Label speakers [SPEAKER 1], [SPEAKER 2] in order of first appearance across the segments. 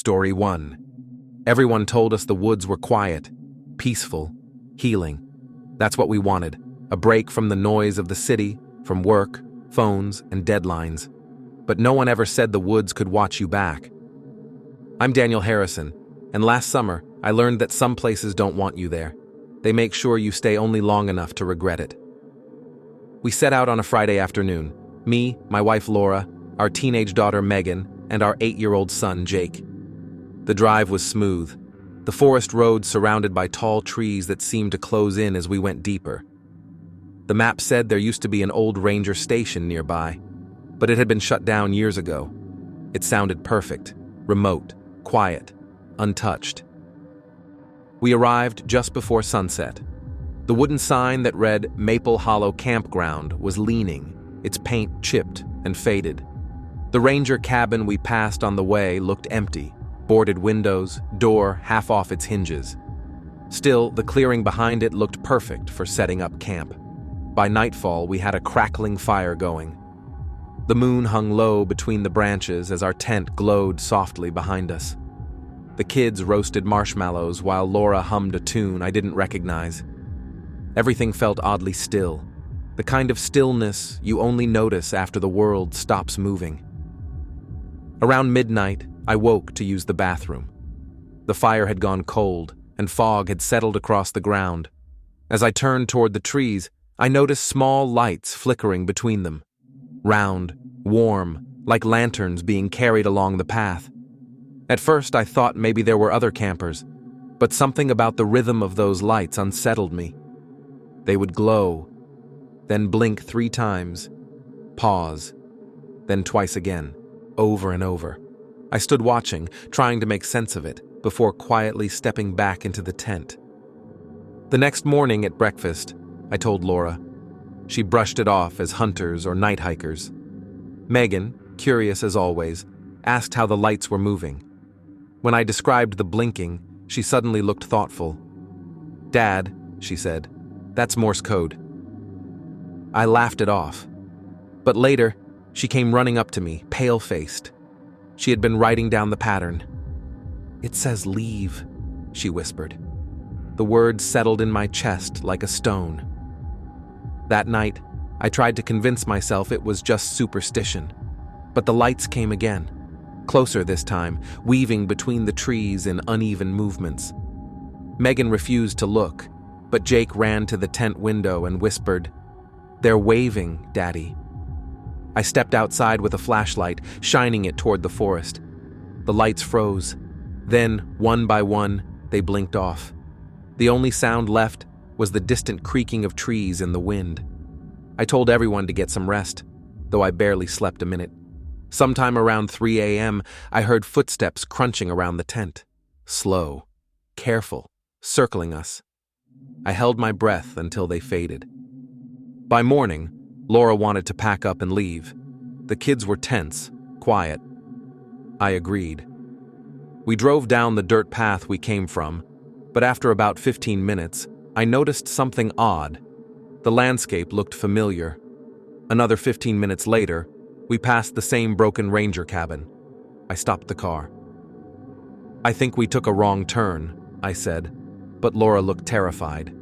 [SPEAKER 1] Story 1. Everyone told us the woods were quiet, peaceful, healing. That's what we wanted, a break from the noise of the city, from work, phones, and deadlines. But no one ever said the woods could watch you back. I'm Daniel Harrison, and last summer, I learned that some places don't want you there. They make sure you stay only long enough to regret it. We set out on a Friday afternoon. Me, my wife Laura, our teenage daughter Megan, and our 8-year-old son Jake. The drive was smooth. The forest road surrounded by tall trees that seemed to close in as we went deeper. The map said there used to be an old ranger station nearby, but it had been shut down years ago. It sounded perfect, remote, quiet, untouched. We arrived just before sunset. The wooden sign that read Maple Hollow Campground was leaning, its paint chipped and faded. The ranger cabin we passed on the way looked empty, boarded windows, door half off its hinges. Still, the clearing behind it looked perfect for setting up camp. By nightfall, we had a crackling fire going. The moon hung low between the branches as our tent glowed softly behind us. The kids roasted marshmallows while Laura hummed a tune I didn't recognize. Everything felt oddly still, the kind of stillness you only notice after the world stops moving. Around midnight, I woke to use the bathroom. The fire had gone cold, and fog had settled across the ground. As I turned toward the trees, I noticed small lights flickering between them. Round, warm, like lanterns being carried along the path. At first I thought maybe there were other campers, but something about the rhythm of those lights unsettled me. They would glow, then blink 3 times, pause, then twice again, over and over. I stood watching, trying to make sense of it, before quietly stepping back into the tent. The next morning at breakfast, I told Laura. She brushed it off as hunters or night hikers. Megan, curious as always, asked how the lights were moving. When I described the blinking, she suddenly looked thoughtful. "Dad," she said, "that's Morse code." I laughed it off. But later, she came running up to me, pale-faced. She had been writing down the pattern. "It says leave," she whispered. The word settled in my chest like a stone. That night, I tried to convince myself it was just superstition. But the lights came again, closer this time, weaving between the trees in uneven movements. Megan refused to look, but Jake ran to the tent window and whispered, "They're waving, Daddy." I stepped outside with a flashlight, shining it toward the forest. The lights froze. Then, one by one, they blinked off. The only sound left was the distant creaking of trees in the wind. I told everyone to get some rest, though I barely slept a minute. Sometime around 3 a.m., I heard footsteps crunching around the tent. Slow, careful, circling us. I held my breath until they faded. By morning, Laura wanted to pack up and leave. The kids were tense, quiet. I agreed. We drove down the dirt path we came from, but after about 15 minutes, I noticed something odd. The landscape looked familiar. Another 15 minutes later, we passed the same broken ranger cabin. I stopped the car. "I think we took a wrong turn," I said, but Laura looked terrified.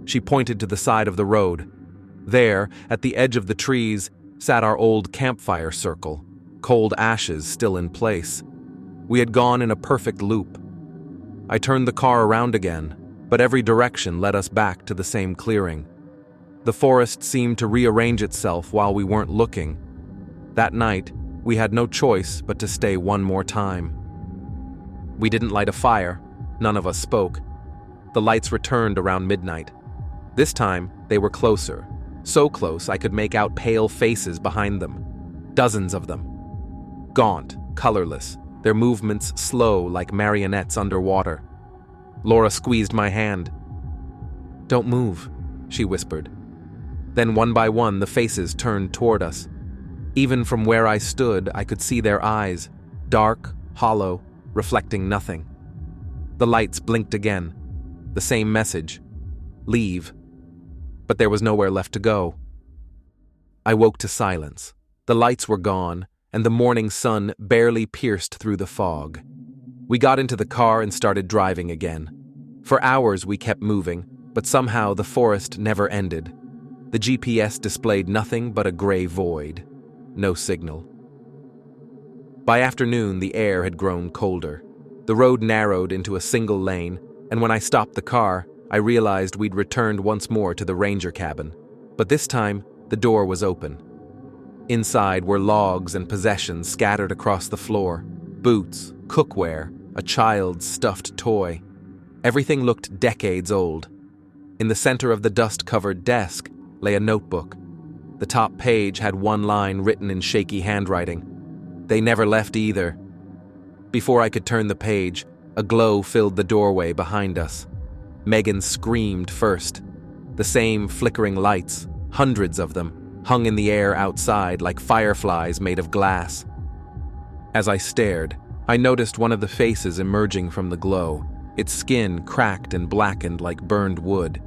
[SPEAKER 1] She pointed to the side of the road. There, at the edge of the trees, sat our old campfire circle, cold ashes still in place. We had gone in a perfect loop. I turned the car around again, but every direction led us back to the same clearing. The forest seemed to rearrange itself while we weren't looking. That night, we had no choice but to stay one more time. We didn't light a fire. None of us spoke. The lights returned around midnight. This time, they were closer. So close I could make out pale faces behind them. Dozens of them. Gaunt, colorless, their movements slow like marionettes underwater. Laura squeezed my hand. "Don't move," she whispered. Then one by one the faces turned toward us. Even from where I stood, I could see their eyes, dark, hollow, reflecting nothing. The lights blinked again. The same message. Leave. But there was nowhere left to go. I woke to silence. The lights were gone, and the morning sun barely pierced through the fog. We got into the car and started driving again. For hours we kept moving, but somehow the forest never ended. The GPS displayed nothing but a gray void. No signal. By afternoon, the air had grown colder. The road narrowed into a single lane, and when I stopped the car, I realized we'd returned once more to the ranger cabin. But this time, the door was open. Inside were logs and possessions scattered across the floor. Boots, cookware, a child's stuffed toy. Everything looked decades old. In the center of the dust-covered desk lay a notebook. The top page had one line written in shaky handwriting. "They never left either." Before I could turn the page, a glow filled the doorway behind us. Megan screamed first. The same flickering lights, hundreds of them, hung in the air outside like fireflies made of glass. As I stared, I noticed one of the faces emerging from the glow, its skin cracked and blackened like burned wood.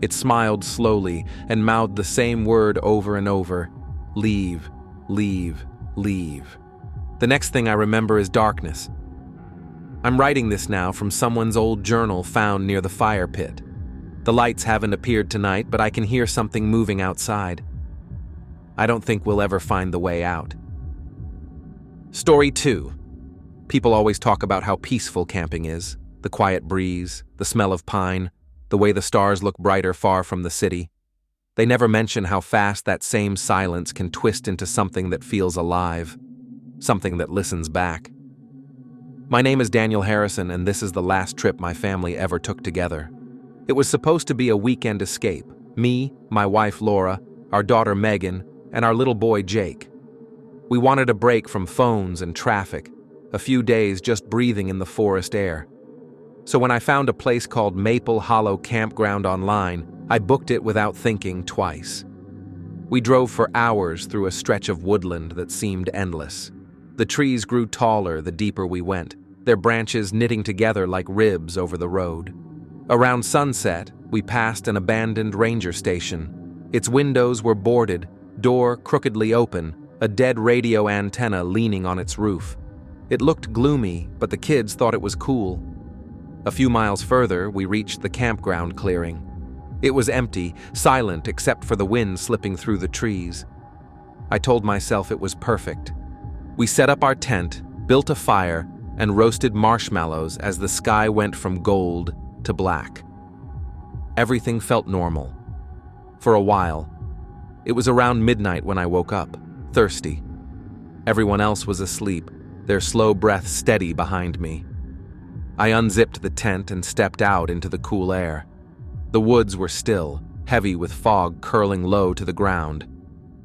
[SPEAKER 1] It smiled slowly and mouthed the same word over and over: "Leave, leave, leave." The next thing I remember is darkness. I'm writing this now from someone's old journal found near the fire pit. The lights haven't appeared tonight, but I can hear something moving outside. I don't think we'll ever find the way out. Story 2. People always talk about how peaceful camping is. The quiet breeze, the smell of pine, the way the stars look brighter far from the city. They never mention how fast that same silence can twist into something that feels alive, something that listens back. My name is Daniel Harrison, and this is the last trip my family ever took together. It was supposed to be a weekend escape. Me, my wife Laura, our daughter Megan, and our little boy Jake. We wanted a break from phones and traffic, a few days just breathing in the forest air. So when I found a place called Maple Hollow Campground online, I booked it without thinking twice. We drove for hours through a stretch of woodland that seemed endless. The trees grew taller the deeper we went, their branches knitting together like ribs over the road. Around sunset, we passed an abandoned ranger station. Its windows were boarded, door crookedly open, a dead radio antenna leaning on its roof. It looked gloomy, but the kids thought it was cool. A few miles further, we reached the campground clearing. It was empty, silent except for the wind slipping through the trees. I told myself it was perfect. We set up our tent, built a fire, and roasted marshmallows as the sky went from gold to black. Everything felt normal. For a while. It was around midnight when I woke up, thirsty. Everyone else was asleep, their slow breath steady behind me. I unzipped the tent and stepped out into the cool air. The woods were still, heavy with fog curling low to the ground.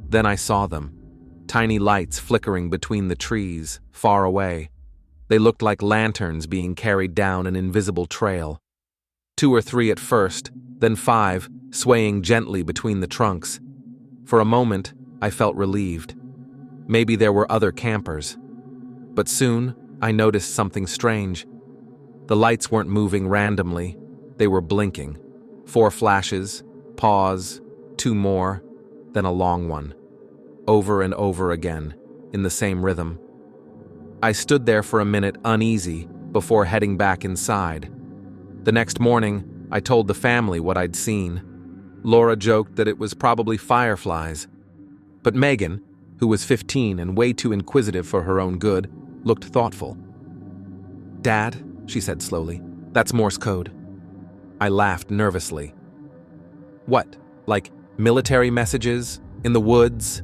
[SPEAKER 1] Then I saw them. Tiny lights flickering between the trees, far away. They looked like lanterns being carried down an invisible trail. 2 or 3 at first, then 5, swaying gently between the trunks. For a moment, I felt relieved. Maybe there were other campers. But soon, I noticed something strange. The lights weren't moving randomly. They were blinking. 4 flashes, pause, 2 more, then a long one. Over and over again, in the same rhythm. I stood there for a minute uneasy before heading back inside. The next morning, I told the family what I'd seen. Laura joked that it was probably fireflies. But Megan, who was 15 and way too inquisitive for her own good, looked thoughtful. "Dad," she said slowly, "that's Morse code." I laughed nervously. "What, like military messages? In the woods?"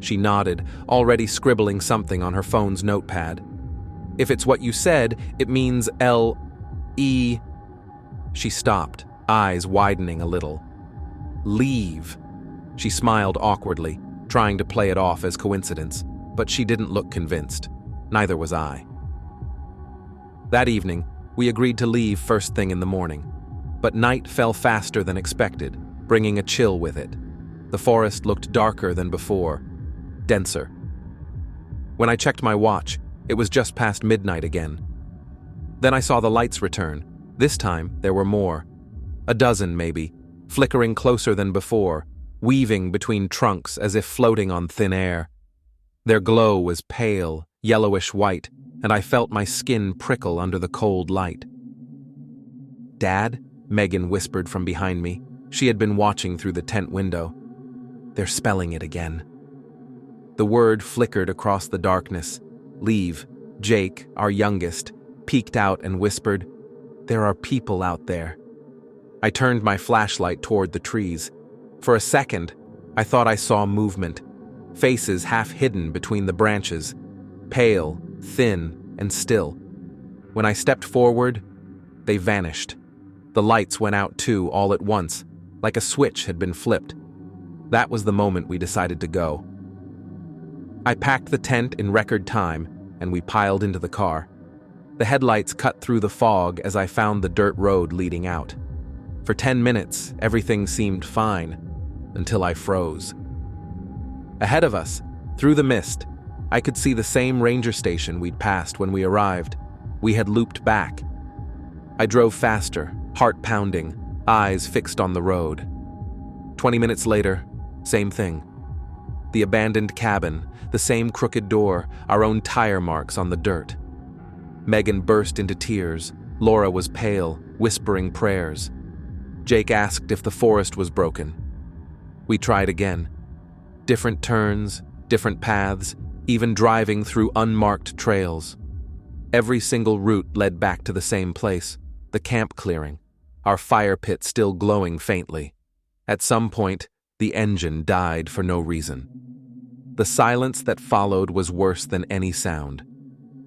[SPEAKER 1] She nodded, already scribbling something on her phone's notepad. "If it's what you said, it means L-E..." She stopped, eyes widening a little. "Leave." She smiled awkwardly, trying to play it off as coincidence, but she didn't look convinced. Neither was I. That evening, we agreed to leave first thing in the morning. But night fell faster than expected, bringing a chill with it. The forest looked darker than before, denser. When I checked my watch, it was just past midnight again. Then I saw the lights return. This time, there were more. A dozen, maybe, flickering closer than before, weaving between trunks as if floating on thin air. Their glow was pale, yellowish white, and I felt my skin prickle under the cold light. "Dad?" Megan whispered from behind me. She had been watching through the tent window. "They're spelling it again." The word flickered across the darkness. Leave. Jake, our youngest, peeked out and whispered, "There are people out there." I turned my flashlight toward the trees. For a second, I thought I saw movement, faces half hidden between the branches, pale, thin, and still. When I stepped forward, they vanished. The lights went out too, all at once, like a switch had been flipped. That was the moment we decided to go. I packed the tent in record time, and we piled into the car. The headlights cut through the fog as I found the dirt road leading out. For 10 minutes, everything seemed fine, until I froze. Ahead of us, through the mist, I could see the same ranger station we'd passed when we arrived. We had looped back. I drove faster, heart pounding, eyes fixed on the road. 20 minutes later, same thing. The abandoned cabin, the same crooked door, our own tire marks on the dirt. Megan burst into tears. Laura was pale, whispering prayers. Jake asked if the forest was broken. We tried again. Different turns, different paths, even driving through unmarked trails. Every single route led back to the same place, the camp clearing, our fire pit still glowing faintly. At some point, the engine died for no reason. The silence that followed was worse than any sound.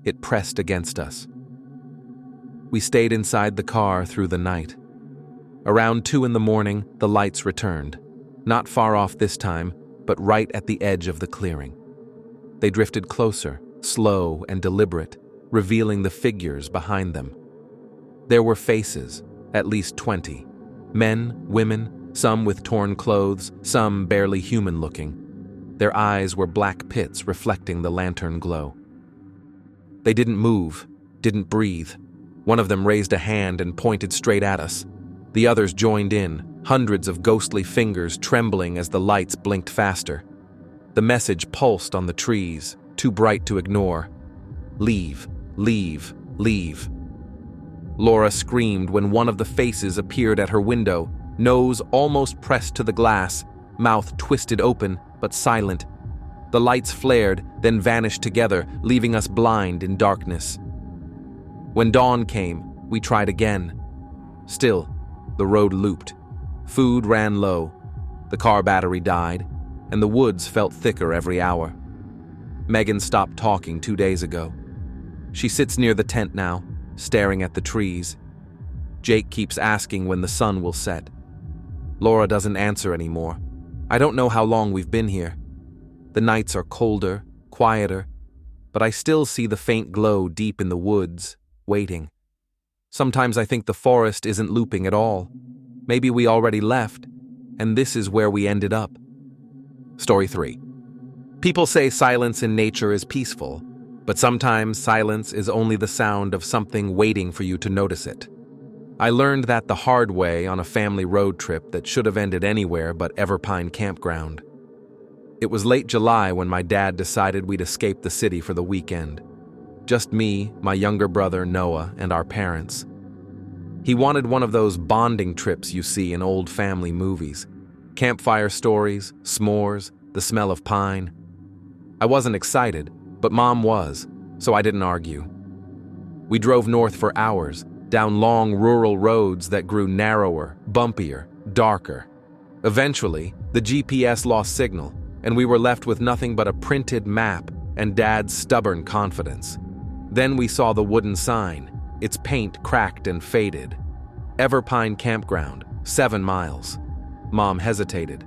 [SPEAKER 1] It pressed against us. We stayed inside the car through the night. Around 2 a.m, the lights returned. Not far off this time, but right at the edge of the clearing. They drifted closer, slow and deliberate, revealing the figures behind them. There were faces, at least 20. Men, women, some with torn clothes, some barely human-looking. Their eyes were black pits reflecting the lantern glow. They didn't move, didn't breathe. One of them raised a hand and pointed straight at us. The others joined in, hundreds of ghostly fingers trembling as the lights blinked faster. The message pulsed on the trees, too bright to ignore. "Leave, leave, leave." Laura screamed when one of the faces appeared at her window, nose almost pressed to the glass, mouth twisted open, but silent. The lights flared, then vanished together, leaving us blind in darkness. When dawn came, we tried again. Still, the road looped. Food ran low. The car battery died, and the woods felt thicker every hour. Megan stopped talking 2 days ago. She sits near the tent now, staring at the trees. Jake keeps asking when the sun will set. Laura doesn't answer anymore. I don't know how long we've been here. The nights are colder, quieter, but I still see the faint glow deep in the woods, waiting. Sometimes I think the forest isn't looping at all. Maybe we already left, and this is where we ended up. Story 3. People say silence in nature is peaceful, but sometimes silence is only the sound of something waiting for you to notice it. I learned that the hard way on a family road trip that should have ended anywhere but Everpine Campground. It was late July when my dad decided we'd escape the city for the weekend. Just me, my younger brother Noah, and our parents. He wanted one of those bonding trips you see in old family movies. Campfire stories, s'mores, the smell of pine. I wasn't excited, but Mom was, so I didn't argue. We drove north for hours, down long rural roads that grew narrower, bumpier, darker. Eventually, the GPS lost signal, and we were left with nothing but a printed map and Dad's stubborn confidence. Then we saw the wooden sign, its paint cracked and faded. Everpine Campground, 7 miles. Mom hesitated.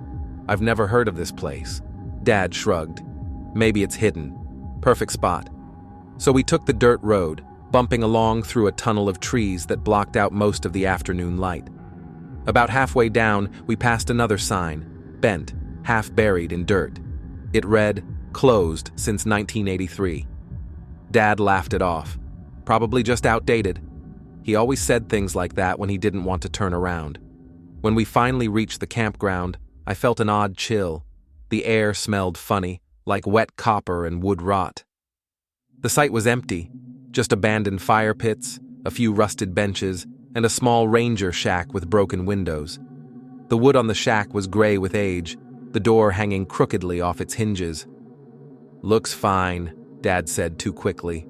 [SPEAKER 1] "I've never heard of this place." Dad shrugged. "Maybe it's hidden. Perfect spot." So we took the dirt road, bumping along through a tunnel of trees that blocked out most of the afternoon light. About halfway down, we passed another sign, bent, half buried in dirt. It read, "Closed since 1983. Dad laughed it off. Probably just outdated. He always said things like that when he didn't want to turn around. When we finally reached the campground, I felt an odd chill. The air smelled funny, like wet copper and wood rot. The site was empty. Just abandoned fire pits, a few rusted benches, and a small ranger shack with broken windows. The wood on the shack was gray with age, the door hanging crookedly off its hinges. "Looks fine," Dad said too quickly.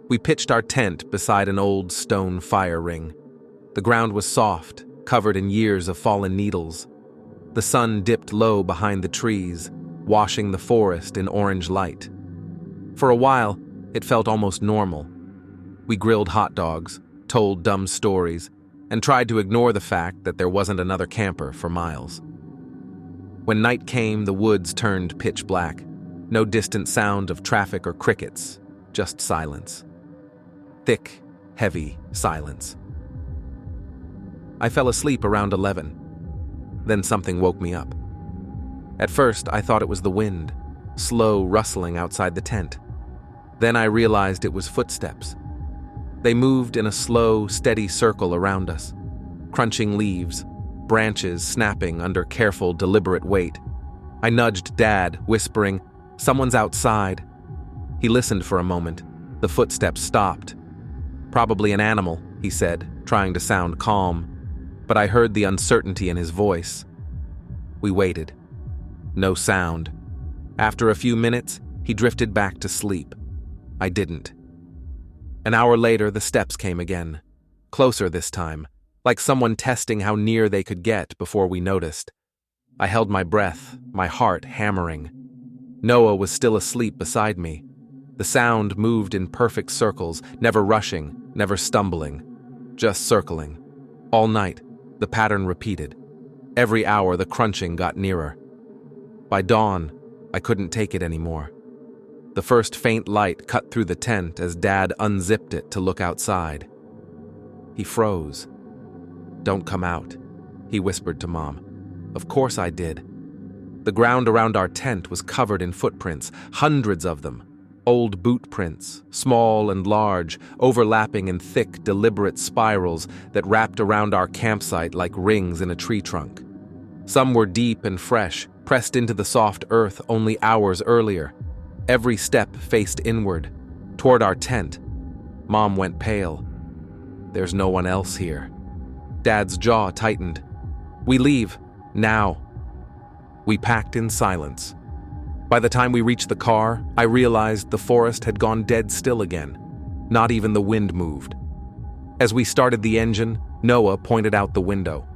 [SPEAKER 1] We pitched our tent beside an old stone fire ring. The ground was soft, covered in years of fallen needles. The sun dipped low behind the trees, washing the forest in orange light. For a while, it felt almost normal. We grilled hot dogs, told dumb stories, and tried to ignore the fact that there wasn't another camper for miles. When night came, the woods turned pitch black. No distant sound of traffic or crickets, just silence. Thick, heavy silence. I fell asleep around 11. Then something woke me up. At first, I thought it was the wind, slow rustling outside the tent. Then I realized it was footsteps. They moved in a slow, steady circle around us, crunching leaves, branches snapping under careful, deliberate weight. I nudged Dad, whispering, "Someone's outside." He listened for a moment. The footsteps stopped. "Probably an animal," he said, trying to sound calm, but I heard the uncertainty in his voice. We waited. No sound. After a few minutes, he drifted back to sleep. I didn't. An hour later, the steps came again. Closer this time, like someone testing how near they could get before we noticed. I held my breath, my heart hammering. Noah was still asleep beside me. The sound moved in perfect circles, never rushing, never stumbling, just circling. All night, the pattern repeated. Every hour, the crunching got nearer. By dawn, I couldn't take it anymore. The first faint light cut through the tent as Dad unzipped it to look outside. He froze. "Don't come out," he whispered to Mom. Of course I did. The ground around our tent was covered in footprints, hundreds of them. Old boot prints, small and large, overlapping in thick, deliberate spirals that wrapped around our campsite like rings in a tree trunk. Some were deep and fresh, pressed into the soft earth only hours earlier. Every step faced inward, toward our tent. Mom went pale. "There's no one else here." Dad's jaw tightened. "We leave, now." We packed in silence. By the time we reached the car, I realized the forest had gone dead still again. Not even the wind moved. As we started the engine, Noah pointed out the window.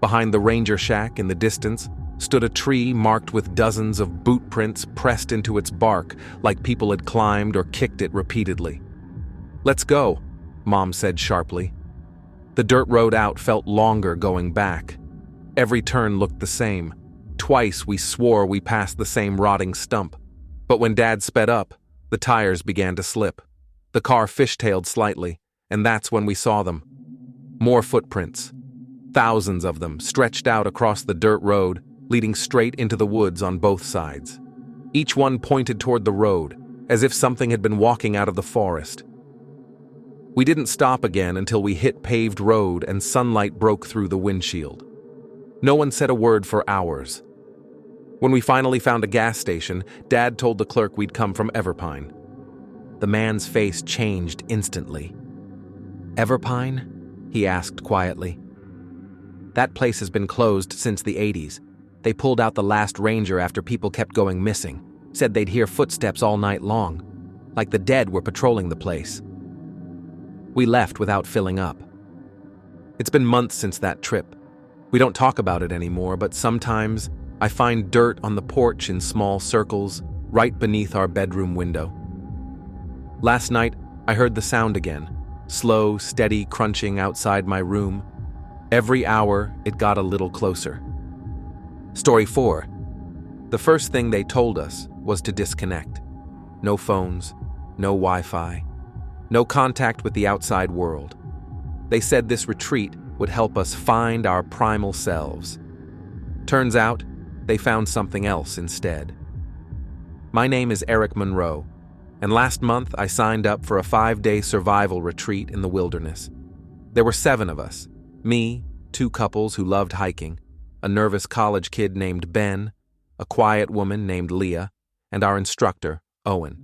[SPEAKER 1] Behind the ranger shack in the distance stood a tree marked with dozens of boot prints pressed into its bark like people had climbed or kicked it repeatedly. "Let's go," Mom said sharply. The dirt road out felt longer going back. Every turn looked the same. Twice we swore we passed the same rotting stump. But when Dad sped up, the tires began to slip. The car fishtailed slightly, and that's when we saw them. More footprints. Thousands of them stretched out across the dirt road, leading straight into the woods on both sides. Each one pointed toward the road, as if something had been walking out of the forest. We didn't stop again until we hit paved road and sunlight broke through the windshield. No one said a word for hours. When we finally found a gas station, Dad told the clerk we'd come from Everpine. The man's face changed instantly. "Everpine?" he asked quietly. "That place has been closed since the 80s. They pulled out the last ranger after people kept going missing. Said they'd hear footsteps all night long, like the dead were patrolling the place." We left without filling up. It's been months since that trip. We don't talk about it anymore, but sometimes I find dirt on the porch in small circles, right beneath our bedroom window. Last night, I heard the sound again, slow, steady crunching outside my room. Every hour, it got a little closer. Story 4. The first thing they told us was to disconnect. No phones, no Wi-Fi, no contact with the outside world. They said this retreat would help us find our primal selves. Turns out, they found something else instead. My name is Eric Monroe, and last month I signed up for a 5-day survival retreat in the wilderness. There were 7 of us, me, 2 couples who loved hiking, a nervous college kid named Ben, a quiet woman named Leah, and our instructor, Owen.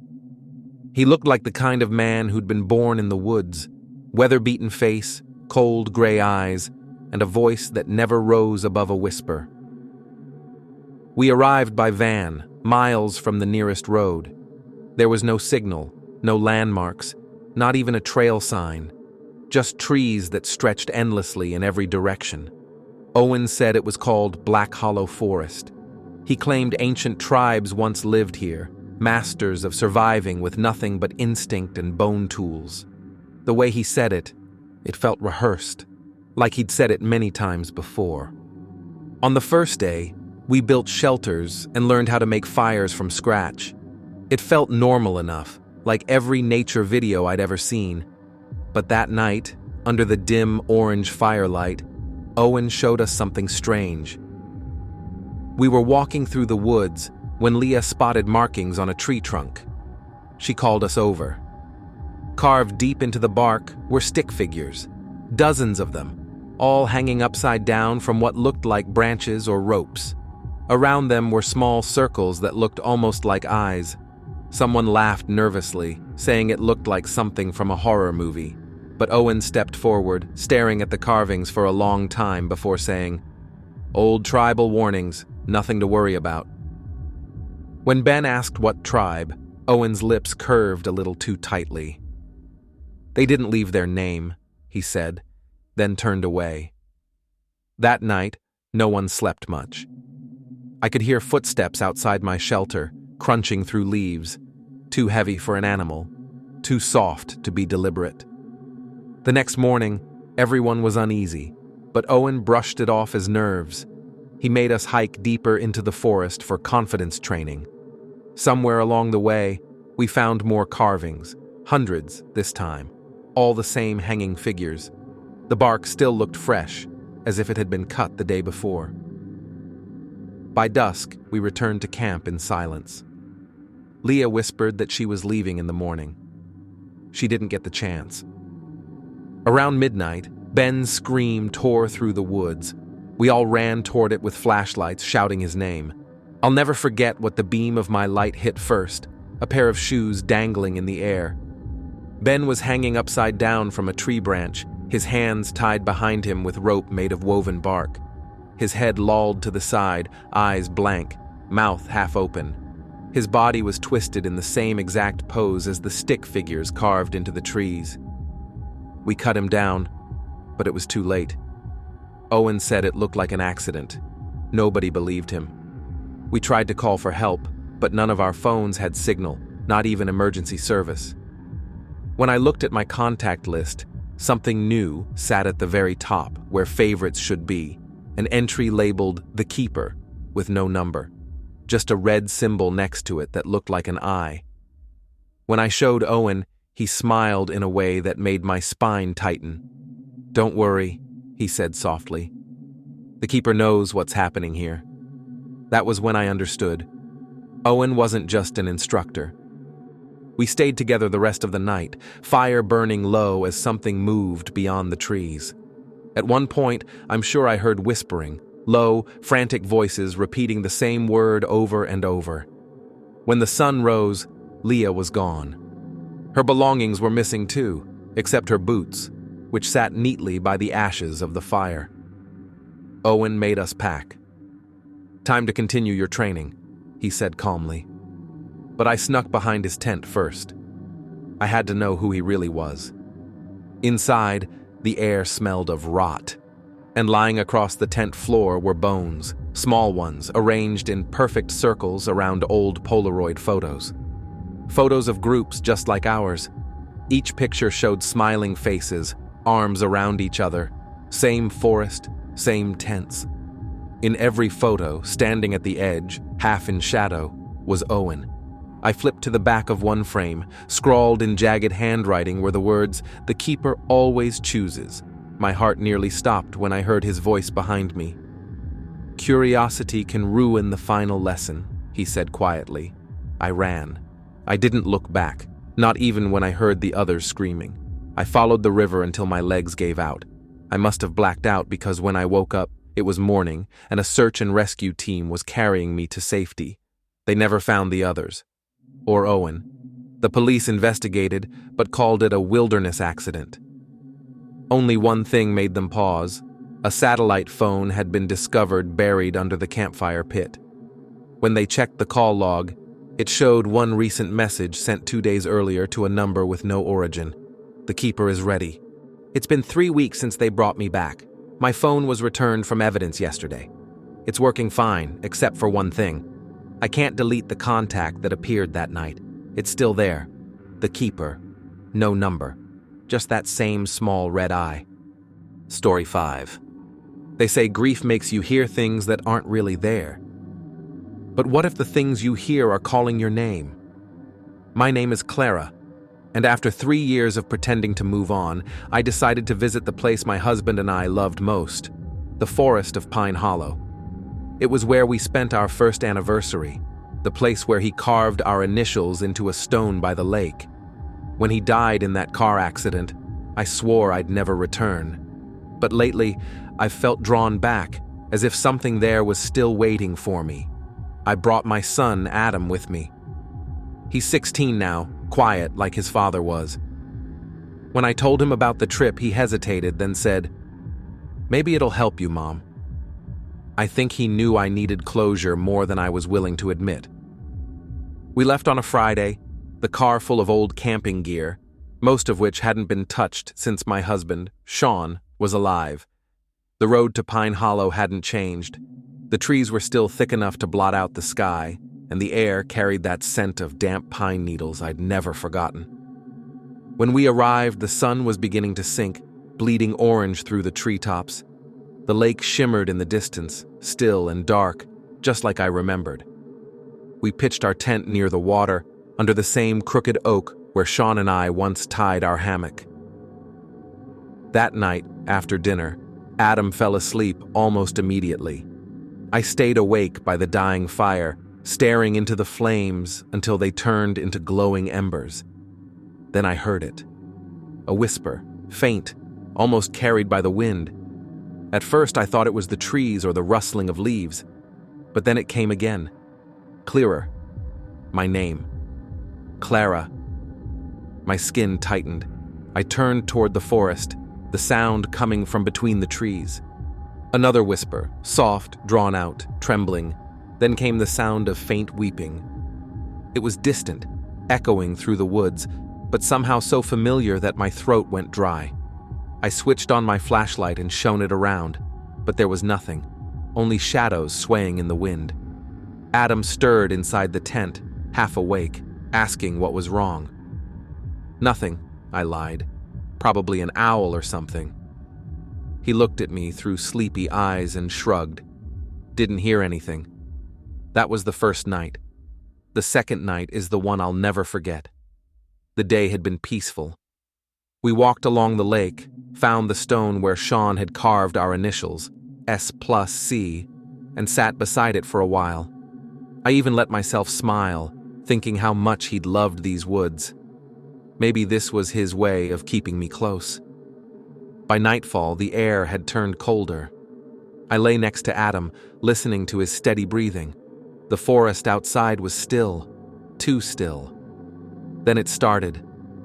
[SPEAKER 1] He looked like the kind of man who'd been born in the woods, weather-beaten face, cold gray eyes, and a voice that never rose above a whisper. We arrived by van, miles from the nearest road. There was no signal, no landmarks, not even a trail sign, just trees that stretched endlessly in every direction. Owen said it was called Black Hollow Forest. He claimed ancient tribes once lived here, masters of surviving with nothing but instinct and bone tools. The way he said it, it felt rehearsed, like he'd said it many times before. On the first day, we built shelters and learned how to make fires from scratch. It felt normal enough, like every nature video I'd ever seen. But that night, under the dim orange firelight, Owen showed us something strange. We were walking through the woods when Leah spotted markings on a tree trunk. She called us over. Carved deep into the bark were stick figures, dozens of them, all hanging upside down from what looked like branches or ropes. Around them were small circles that looked almost like eyes. Someone laughed nervously, saying it looked like something from a horror movie. But Owen stepped forward, staring at the carvings for a long time before saying, "Old tribal warnings, nothing to worry about." When Ben asked what tribe, Owen's lips curved a little too tightly. "They didn't leave their name," he said, then turned away. That night, no one slept much. I could hear footsteps outside my shelter, crunching through leaves, too heavy for an animal, too soft to be deliberate. The next morning, everyone was uneasy, but Owen brushed it off as nerves. He made us hike deeper into the forest for confidence training. Somewhere along the way, we found more carvings, hundreds this time, all the same hanging figures. The bark still looked fresh, as if it had been cut the day before. By dusk, we returned to camp in silence. Leah whispered that she was leaving in the morning. She didn't get the chance. Around midnight, Ben's scream tore through the woods. We all ran toward it with flashlights, shouting his name. I'll never forget what the beam of my light hit first, a pair of shoes dangling in the air. Ben was hanging upside down from a tree branch, his hands tied behind him with rope made of woven bark. His head lolled to the side, eyes blank, mouth half open. His body was twisted in the same exact pose as the stick figures carved into the trees. We cut him down, but it was too late. Owen said it looked like an accident. Nobody believed him. We tried to call for help, but none of our phones had signal, not even emergency service. When I looked at my contact list, something new sat at the very top, where favorites should be, an entry labeled "The Keeper," with no number, just a red symbol next to it that looked like an eye. When I showed Owen, he smiled in a way that made my spine tighten. "Don't worry," he said softly. "The Keeper knows what's happening here." That was when I understood. Owen wasn't just an instructor. We stayed together the rest of the night, fire burning low as something moved beyond the trees. At one point, I'm sure I heard whispering, low, frantic voices repeating the same word over and over. When the sun rose, Leah was gone. Her belongings were missing too, except her boots, which sat neatly by the ashes of the fire. Owen made us pack. "Time to continue your training," he said calmly. But I snuck behind his tent first. I had to know who he really was. Inside, the air smelled of rot, and lying across the tent floor were bones, small ones arranged in perfect circles around old Polaroid photos. Photos of groups just like ours. Each picture showed smiling faces, arms around each other, same forest, same tents. In every photo, standing at the edge, half in shadow, was Owen. I flipped to the back of one frame. Scrawled in jagged handwriting were the words, "The Keeper always chooses." My heart nearly stopped when I heard his voice behind me. "Curiosity can ruin the final lesson," he said quietly. I ran. I didn't look back, not even when I heard the others screaming. I followed the river until my legs gave out. I must have blacked out because when I woke up, it was morning, and a search and rescue team was carrying me to safety. They never found the others. Or Owen. The police investigated, but called it a wilderness accident. Only one thing made them pause. A satellite phone had been discovered buried under the campfire pit. When they checked the call log, it showed one recent message sent 2 days earlier to a number with no origin. The keeper is ready. It's been 3 weeks since they brought me back. My phone was returned from evidence yesterday. It's working fine, except for one thing. I can't delete the contact that appeared that night. It's still there. The keeper. No number. Just that same small red eye. Story 5. They say grief makes you hear things that aren't really there. But what if the things you hear are calling your name? My name is Clara, and after 3 years of pretending to move on, I decided to visit the place my husband and I loved most, the forest of Pine Hollow. It was where we spent our first anniversary, the place where he carved our initials into a stone by the lake. When he died in that car accident, I swore I'd never return. But lately, I've felt drawn back, as if something there was still waiting for me. I brought my son, Adam, with me. He's 16 now, quiet like his father was. When I told him about the trip, he hesitated, then said, "Maybe it'll help you, Mom." I think he knew I needed closure more than I was willing to admit. We left on a Friday, the car full of old camping gear, most of which hadn't been touched since my husband, Sean, was alive. The road to Pine Hollow hadn't changed. The trees were still thick enough to blot out the sky, and the air carried that scent of damp pine needles I'd never forgotten. When we arrived, the sun was beginning to sink, bleeding orange through the treetops. The lake shimmered in the distance, still and dark, just like I remembered. We pitched our tent near the water, under the same crooked oak where Sean and I once tied our hammock. That night, after dinner, Adam fell asleep almost immediately. I stayed awake by the dying fire, staring into the flames until they turned into glowing embers. Then I heard it. A whisper, faint, almost carried by the wind. At first I thought it was the trees or the rustling of leaves, but then it came again, clearer. My name. Clara. My skin tightened. I turned toward the forest, the sound coming from between the trees. Another whisper, soft, drawn out, trembling. Then came the sound of faint weeping. It was distant, echoing through the woods, but somehow so familiar that my throat went dry. I switched on my flashlight and shone it around, but there was nothing, only shadows swaying in the wind. Adam stirred inside the tent, half awake, asking what was wrong. "Nothing," I lied. "Probably an owl or something." He looked at me through sleepy eyes and shrugged. Didn't hear anything. That was the first night. The second night is the one I'll never forget. The day had been peaceful. We walked along the lake, found the stone where Sean had carved our initials, S+C, and sat beside it for a while. I even let myself smile, thinking how much he'd loved these woods. Maybe this was his way of keeping me close. By nightfall, the air had turned colder. I lay next to Adam, listening to his steady breathing. The forest outside was still, too still. Then it started,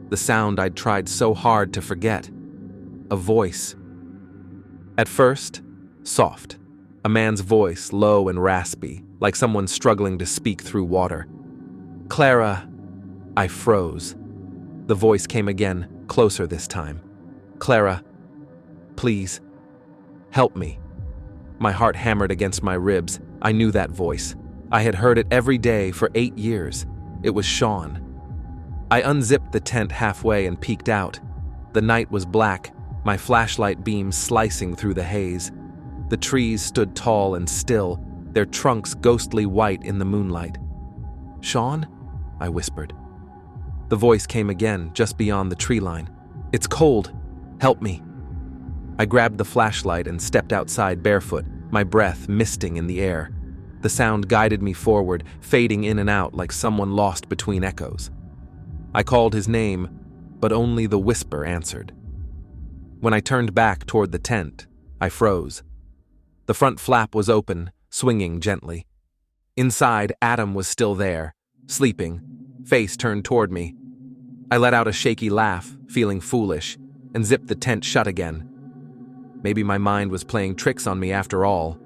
[SPEAKER 1] the sound I'd tried so hard to forget. A voice. At first, soft. A man's voice, low and raspy, like someone struggling to speak through water. "Clara." I froze. The voice came again, closer this time. "Clara, please, help me." My heart hammered against my ribs. I knew that voice. I had heard it every day for 8 years. It was Sean. I unzipped the tent halfway and peeked out. The night was black, my flashlight beam slicing through the haze. The trees stood tall and still, their trunks ghostly white in the moonlight. "Sean?" I whispered. The voice came again, just beyond the tree line. "It's cold. Help me." I grabbed the flashlight and stepped outside barefoot, my breath misting in the air. The sound guided me forward, fading in and out like someone lost between echoes. I called his name, but only the whisper answered. When I turned back toward the tent, I froze. The front flap was open, swinging gently. Inside, Adam was still there, sleeping, face turned toward me, I let out a shaky laugh, feeling foolish, and zipped the tent shut again. Maybe my mind was playing tricks on me after all.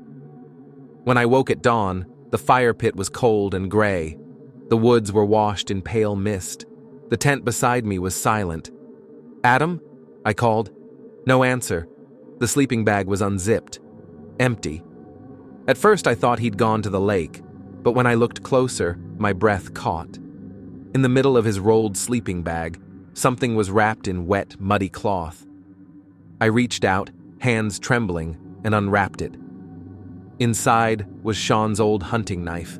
[SPEAKER 1] When I woke at dawn, the fire pit was cold and gray. The woods were washed in pale mist. The tent beside me was silent. "Adam?" I called. No answer. The sleeping bag was unzipped. Empty. At first I thought he'd gone to the lake, but when I looked closer, my breath caught. In the middle of his rolled sleeping bag, something was wrapped in wet, muddy cloth. I reached out, hands trembling, and unwrapped it. Inside was Sean's old hunting knife,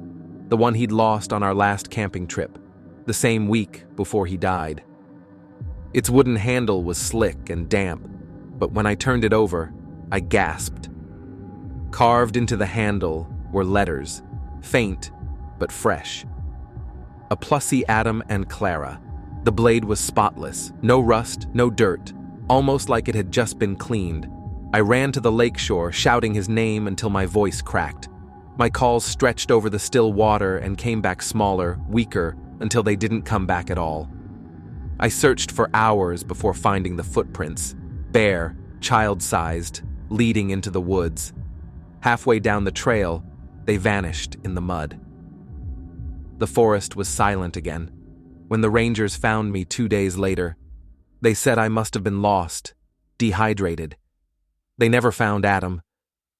[SPEAKER 1] the one he'd lost on our last camping trip, the same week before he died. Its wooden handle was slick and damp, but when I turned it over, I gasped. Carved into the handle were letters, faint but fresh. A Plussy Adam and Clara. The blade was spotless, no rust, no dirt, almost like it had just been cleaned. I ran to the lakeshore, shouting his name until my voice cracked. My calls stretched over the still water and came back smaller, weaker, until they didn't come back at all. I searched for hours before finding the footprints, bare, child-sized, leading into the woods. Halfway down the trail, they vanished in the mud. The forest was silent again. When the rangers found me 2 days later, they said I must have been lost, dehydrated. They never found Adam,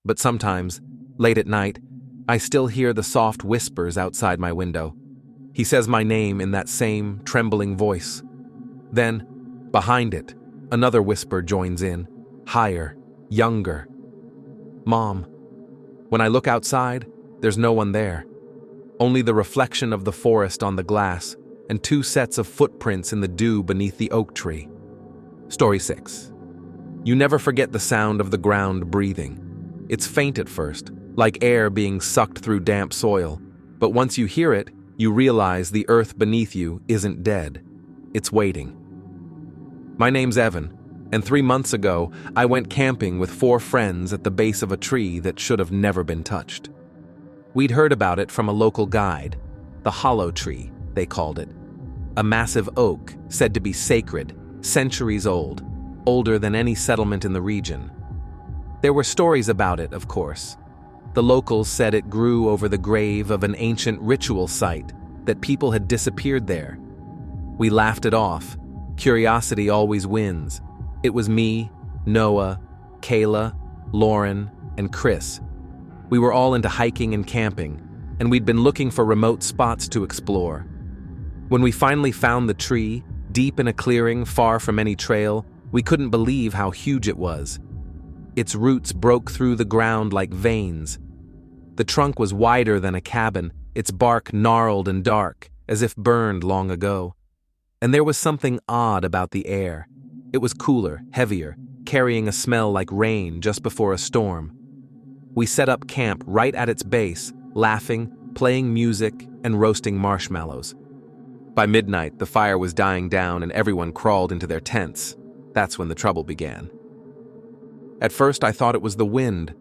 [SPEAKER 1] but sometimes, late at night, I still hear the soft whispers outside my window. He says my name in that same trembling voice. Then, behind it, another whisper joins in, higher, younger. "Mom." When I look outside, there's no one there. Only the reflection of the forest on the glass and 2 sets of footprints in the dew beneath the oak tree. Story 6. You never forget the sound of the ground breathing. It's faint at first, like air being sucked through damp soil, but once you hear it, you realize the earth beneath you isn't dead. It's waiting. My name's Evan, and 3 months ago, I went camping with 4 friends at the base of a tree that should have never been touched. We'd heard about it from a local guide, the hollow tree, they called it. A massive oak said to be sacred, centuries old, older than any settlement in the region. There were stories about it, of course. The locals said it grew over the grave of an ancient ritual site, that people had disappeared there. We laughed it off. Curiosity always wins. It was me, Noah, Kayla, Lauren, and Chris. We were all into hiking and camping, and we'd been looking for remote spots to explore. When we finally found the tree, deep in a clearing far from any trail, we couldn't believe how huge it was. Its roots broke through the ground like veins. The trunk was wider than a cabin, its bark gnarled and dark, as if burned long ago. And there was something odd about the air. It was cooler, heavier, carrying a smell like rain just before a storm. We set up camp right at its base, laughing, playing music, and roasting marshmallows. By midnight, the fire was dying down and everyone crawled into their tents. That's when the trouble began. At first, I thought it was the wind,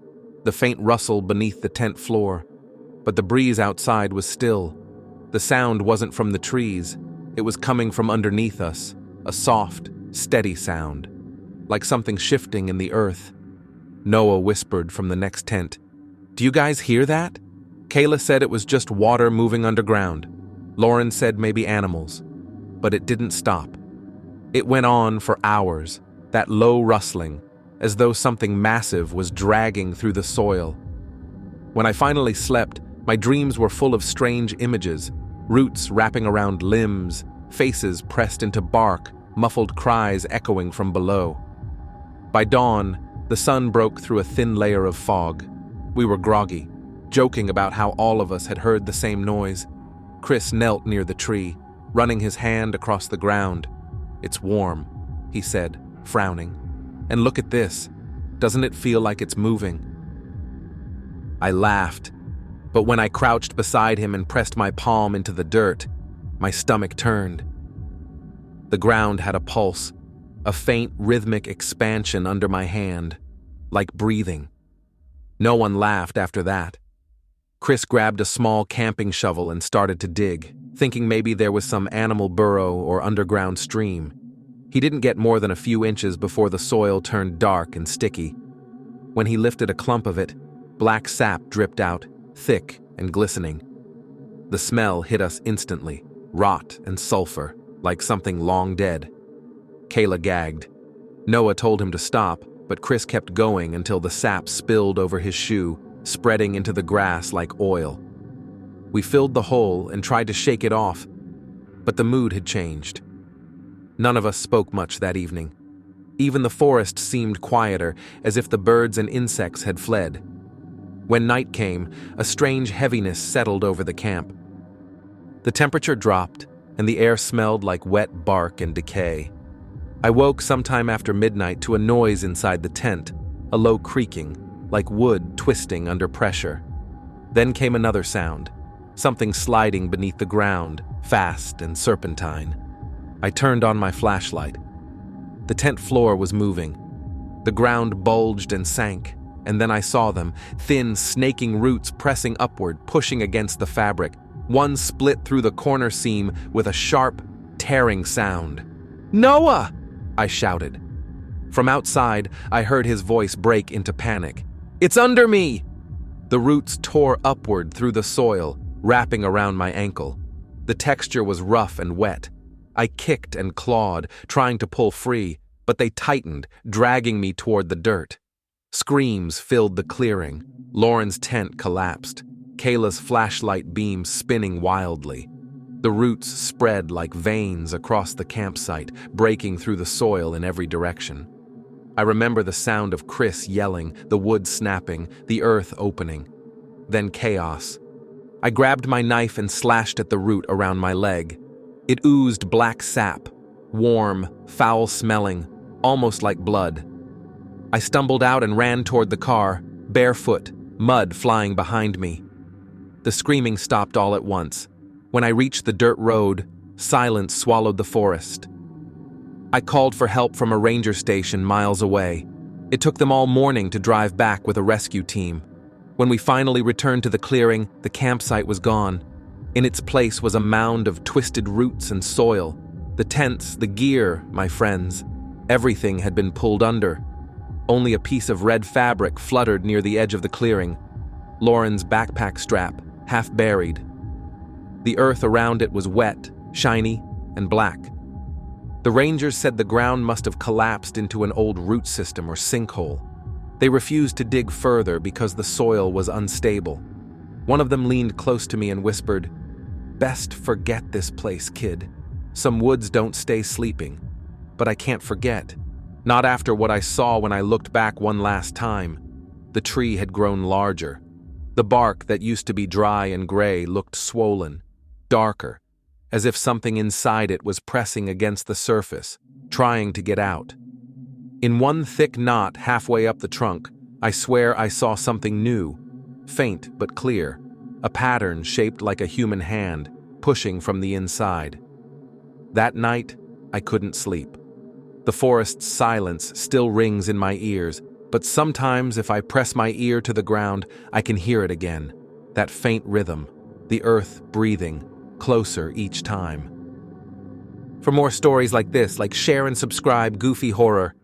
[SPEAKER 1] the faint rustle beneath the tent floor. But the breeze outside was still. The sound wasn't from the trees. It was coming from underneath us, a soft, steady sound, like something shifting in the earth. Noah whispered from the next tent, "Do you guys hear that?" Kayla said it was just water moving underground. Lauren said maybe animals. But it didn't stop. It went on for hours, that low rustling, as though something massive was dragging through the soil. When I finally slept, my dreams were full of strange images, roots wrapping around limbs, faces pressed into bark, muffled cries echoing from below. By dawn, the sun broke through a thin layer of fog. We were groggy, joking about how all of us had heard the same noise. Chris knelt near the tree, running his hand across the ground. "It's warm," he said, frowning. "And look at this. Doesn't it feel like it's moving?" I laughed, but when I crouched beside him and pressed my palm into the dirt, my stomach turned. The ground had a pulse, a faint rhythmic expansion under my hand, like breathing. No one laughed after that. Chris grabbed a small camping shovel and started to dig, thinking maybe there was some animal burrow or underground stream. He didn't get more than a few inches before the soil turned dark and sticky. When he lifted a clump of it, black sap dripped out, thick and glistening. The smell hit us instantly, rot and sulfur, like something long dead. Kayla gagged. Noah told him to stop, but Chris kept going until the sap spilled over his shoe, spreading into the grass like oil. We filled the hole and tried to shake it off, but the mood had changed. None of us spoke much that evening. Even the forest seemed quieter, as if the birds and insects had fled. When night came, a strange heaviness settled over the camp. The temperature dropped, and the air smelled like wet bark and decay. I woke sometime after midnight to a noise inside the tent, a low creaking, like wood twisting under pressure. Then came another sound, something sliding beneath the ground, fast and serpentine. I turned on my flashlight. The tent floor was moving. The ground bulged and sank, and then I saw them, thin, snaking roots pressing upward, pushing against the fabric. One split through the corner seam with a sharp, tearing sound. "Noah!" I shouted. From outside, I heard his voice break into panic. "It's under me!" The roots tore upward through the soil, wrapping around my ankle. The texture was rough and wet. I kicked and clawed, trying to pull free, but they tightened, dragging me toward the dirt. Screams filled the clearing. Lauren's tent collapsed, Kayla's flashlight beam spinning wildly. The roots spread like veins across the campsite, breaking through the soil in every direction. I remember the sound of Chris yelling, the wood snapping, the earth opening. Then chaos. I grabbed my knife and slashed at the root around my leg. It oozed black sap, warm, foul-smelling, almost like blood. I stumbled out and ran toward the car, barefoot, mud flying behind me. The screaming stopped all at once. When I reached the dirt road, silence swallowed the forest. I called for help from a ranger station miles away. It took them all morning to drive back with a rescue team. When we finally returned to the clearing, the campsite was gone. In its place was a mound of twisted roots and soil. The tents, the gear, my friends, everything had been pulled under. Only a piece of red fabric fluttered near the edge of the clearing. Lauren's backpack strap, half buried. The earth around it was wet, shiny, and black. The rangers said the ground must have collapsed into an old root system or sinkhole. They refused to dig further because the soil was unstable. One of them leaned close to me and whispered, "Best forget this place, kid. Some woods don't stay sleeping." But I can't forget. Not after what I saw when I looked back one last time. The tree had grown larger. The bark that used to be dry and gray looked swollen, darker, as if something inside it was pressing against the surface, trying to get out. In one thick knot halfway up the trunk, I swear I saw something new, faint but clear, a pattern shaped like a human hand, pushing from the inside. That night, I couldn't sleep. The forest's silence still rings in my ears, but sometimes if I press my ear to the ground, I can hear it again, that faint rhythm, the earth breathing, closer each time. For more stories like this, share and subscribe Goofy Horror.